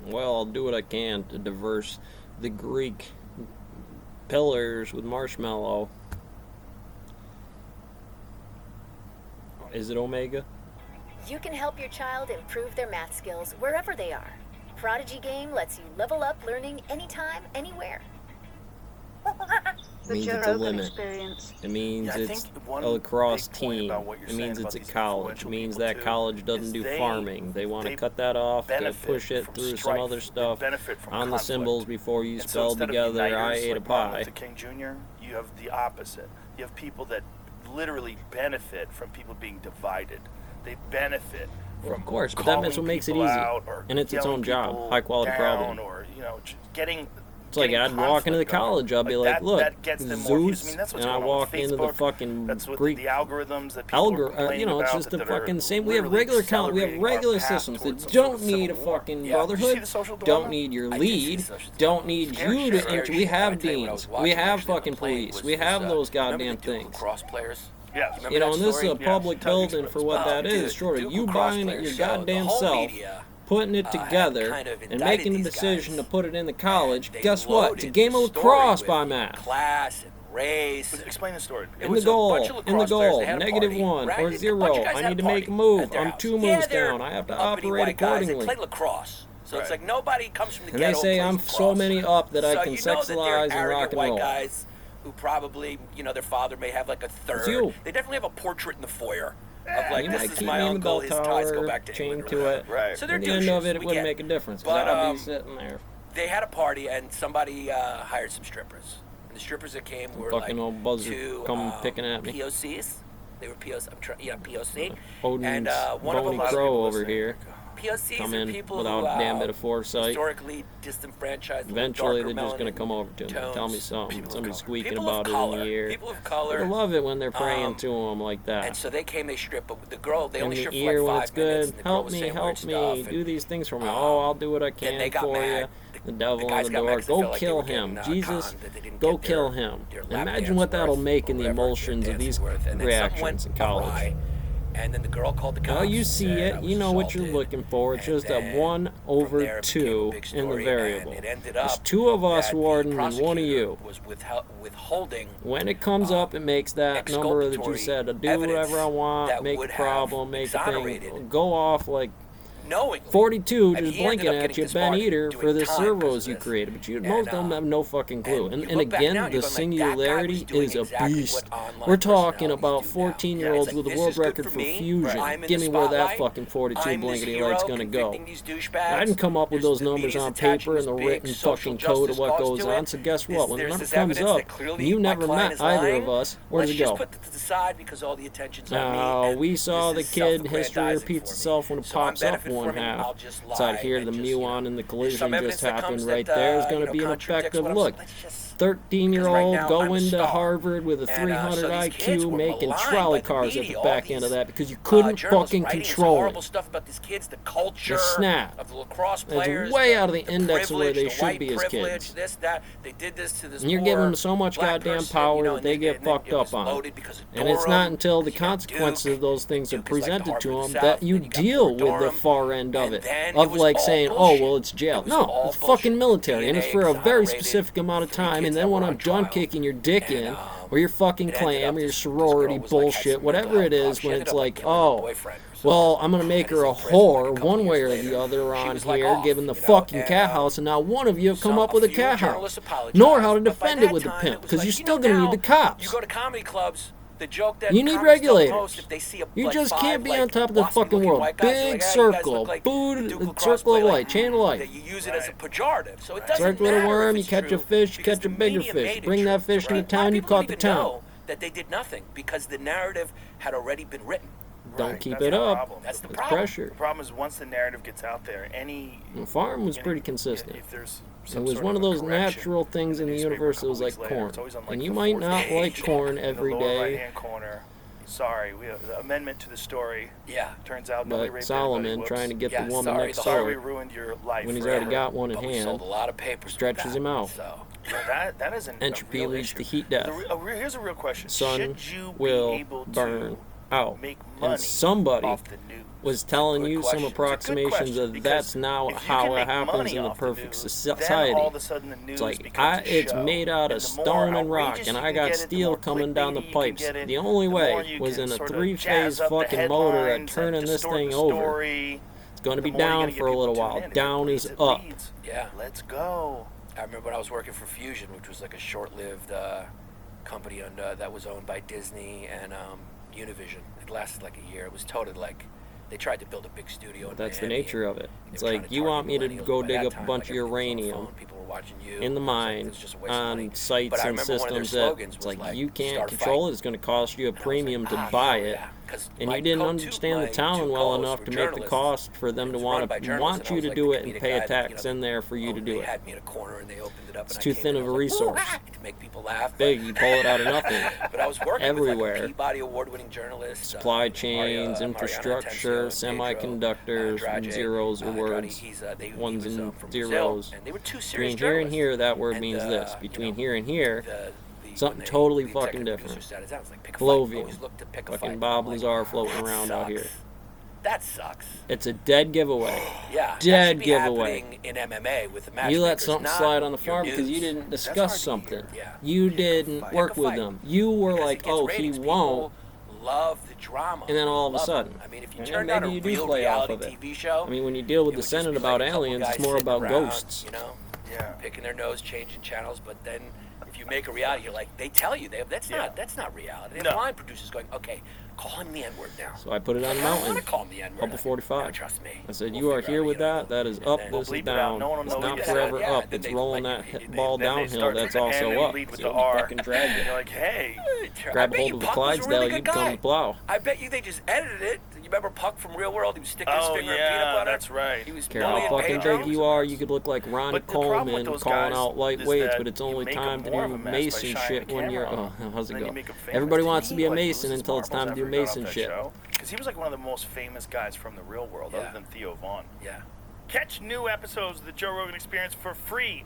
Well, I'll do what I can to diverse the Greek pillars with marshmallow. Is it Omega? You can help your child improve their math skills wherever they are. Prodigy Game lets you level up learning anytime, anywhere. It means it's a limit. It means it's a lacrosse team. It means it's a college. It means that college doesn't do farming. They want to cut that off to push it through some other stuff on the symbols before you spell together I ate a pie. Martin Luther King Jr., you have the opposite. You have people that literally benefit from people being divided. They benefit from of course, but that's what makes it easy. And it's its own job. High quality problem. Or, getting... It's like I'd walk into the college, I'd be like, look, Zeus, and I walk into the fucking Greek the algorithms that people it's just the fucking same. We have regular systems that don't need a fucking brotherhood, don't need your lead, don't need you to enter. We have deans, we have fucking police, we have those goddamn things. And this is a public building for what that is, short of you buying it your goddamn self, putting it together and making the decision to put it in the college. Guess what? It's a game of lacrosse by math. Class and race. Explain the story. In the goal, -1 or 0. I need to make a move. I'm 2 moves down. I have to operate accordingly. They play lacrosse. So it's like nobody comes from the and ghetto. they say I'm so many up that I can sexualize and rock and roll. Guys who probably, their father may have like a third. It's you. They definitely have a portrait in the foyer. Of like, you this might is keep my me in the uncle, bell his ties go tower, back to chain England. to it. Right. So they're At the end of it, it wouldn't make a difference, because I'd be sitting there. They had a party, and somebody hired some strippers. And the strippers that came were fucking like old buzzer two come picking at me. POCs. They were POC. POC. Odin's and one of bony them crow over here. POCs come are in people without who a damn bit of foresight. Historically disenfranchised. Eventually, they're just going to come over to me and tell me something. Somebody's squeaking about it in the ear. People of color. They love it when they're praying to them like that. And so they came, they stripped, but the girl, they only stripped in the ear for when like it's 5 minutes. good. Help me, do these things for me. Oh, I'll do what I can for you. The devil on the door. Go kill him. Jesus, go kill him. Imagine what that'll make in the emotions of these reactions in college. And then the girl called the cops. Well, you see it. You know what you're looking for. It's just a 1/2 in the variable. There's 2 of us, Warden, and 1 of you. When it comes up, it makes that number that you said, to do whatever I want, make a problem, make a thing, go off like 42 just blinking at you, Ben Eater, for the servos you created, but most of them have no fucking clue. And again, the singularity is a beast. We're talking about 14-year-olds with a world record for fusion. Give me where that fucking 42 blinkety light's gonna go. I didn't come up with those numbers on paper and the written fucking code of what goes on, so guess what? When the number comes up, you never met either of us, where does it go? We saw the kid, history repeats itself when it pops up 1/2. It's out here, the muon and the collision just happened right there. It's going to be an effective look. 13-year-old going to Harvard with a 300 IQ, making trolley cars at the back end of that because you couldn't fucking control it. The snap. It's way out of the index of where they should be as kids. And you're giving them so much goddamn power that they get fucked up on it. And it's not until the consequences of those things are presented to them that you deal with the far end of it. Of like saying, oh, well, it's jail. No, it's fucking military, and it's for a very specific amount of time. And then when I'm done kicking your dick in, or your fucking clam, or your sorority bullshit, whatever it is, when it's like, oh, well, I'm going to make her a whore one way or the other on here, given the fucking cat house, and now one of you have come up with a cat house. Nor how to defend it with the pimp, because you're still going to need the cops. You go to comedy clubs. You need regulators. You just can't be on top of the fucking world. Big circle, circle of light, chain of light. You use it as a pejorative, so it doesn't circle of a worm, you catch a fish, you catch a bigger fish. Bring that fish into town, you caught the town. That they did nothing because the narrative had already been written. Don't keep it up. That's the it's problem. Pressure. The problem is once the narrative gets out there, the farm was pretty consistent. It was one of those natural things in the universe that was like corn. And you might not like corn every day. Sorry, we have the amendment to the story. Yeah. Turns out nobody raped Solomon trying to get the woman next door. Sorry, ruined your life. When he's already got one in hand, sold a lot of papers stretches him out. So. That is an entropy leads to heat death. Here's a real question. Sun Should you will be able burn out. make money And somebody off the news? was telling Good you question. some It's a good approximations question, of because that's now if you how can it make happens money in the off the perfect news, society. then all of a sudden the news It's like becomes a it's show. made out of And the more stone and rock, outrageous and you I can got get it, the steel more coming down the clickbaity you can pipes. get it, The only more way you was can in a sort of 3-phase jazz up the fucking motor at headlines turning and this distort thing the over. story, It's going to the be more you're down gonna get for a people little to while. tune in. If it Down bleeds, is it up. bleeds. Yeah. Let's go. I remember when I was working for Fusion, which was like a short-lived company that was owned by Disney and Univision. It lasted like a year. It was totally like they tried to build a big studio. In That's the Miami, nature of it. and It's they were like trying to you target want me to millennials, go but dig at up that a time, bunch of like, everybody was on the uranium phone, people were watching you. in the It was mine just a waste of money. on sites But I and remember one of their systems that slogans it's was like you can't "Start control fighting." it. It's going to cost you a And I was premium like, to buy hell it. yeah. 'Cause And my you didn't my understand the two town well co-hosts enough were to make the journalists. cost for them It to was run want by to journalists, want and I you was to like do the it and comedic pay a guy that, tax in there for you to they do it. had me in a corner and they opened it up. It's and too I came thin in of a and I was like, resource. "Woo!" to make people laugh. Big, you pull it out of nothing. But I was working Everywhere. with like a Peabody Award-winning journalist, Supply chains, Mariano infrastructure, Atencio, and semiconductors, Pedro, and zeros or Andrade. words, He ones was, and from zeros. Brazil, and they were two serious Between here and journalists. here, that word And, means this. you Between know, here and here, something when totally the fucking executive different. producer sat us down, it was like, pick a fight. Plovium. Always look to pick a Fucking fight. Bob I'm like, Lazar floating that around out sucks. here. That sucks. It's a dead giveaway. Yeah, that Dead should be giveaway. happening in MMA with the You let matchmakers, something not slide on the your farm because you news. didn't That's discuss hard to something. hear. Yeah. You Pick a didn't fight. work Pick a with fight. them. You were Because like, it gets oh, ratings. he People won't. love the drama. And then all of a Love it. sudden, I mean, if you and turned then on a maybe you do real play off reality of it. TV show, I mean, when you deal with it the would just Senate be about like a couple aliens, it's guys more sitting about around, ghosts. You know, Yeah. picking their nose, changing channels. But then, if you make a reality, you're like, they tell you that's Yeah. not reality. They No. have line producers going, okay, call him the N-word now. So I put it on I don't want mountain. to call him the N-word. Couple 45. No, trust me. I said, We'll you are figure here out, with you know, that. That is and up. then- This bleep is it out. down. No one will It's know not you said forever it. Yeah, up. then It's they rolling let that you- ball Then they downhill. start- That's and also then up. lead with So the you R. fucking drag And it. you're like, hey. Grab I a hold bet of you a Puck was a Clydesdale, really you'd good come guy. to plow. I bet you they just edited it. You remember Puck from Real World? He was sticking his Oh, finger in yeah, peanut butter. that's right. He was Care how bullying fucking Pedro. big you are, you could look like Ronnie But the problem with Coleman those calling guys out is lightweights, that but it's you only make time to them more of do a mess by Mason shining shit the when you're. camera on Oh, them. how's it Then you go? make 'em famous. Everybody Did wants to he, be a like, lose Mason his until it's time to marbles do after he got off Mason that shit. show? Because he was like one of the most famous guys from the real world, Yeah. other than Theo Vaughn. Yeah. Catch new episodes of the Joe Rogan Experience for free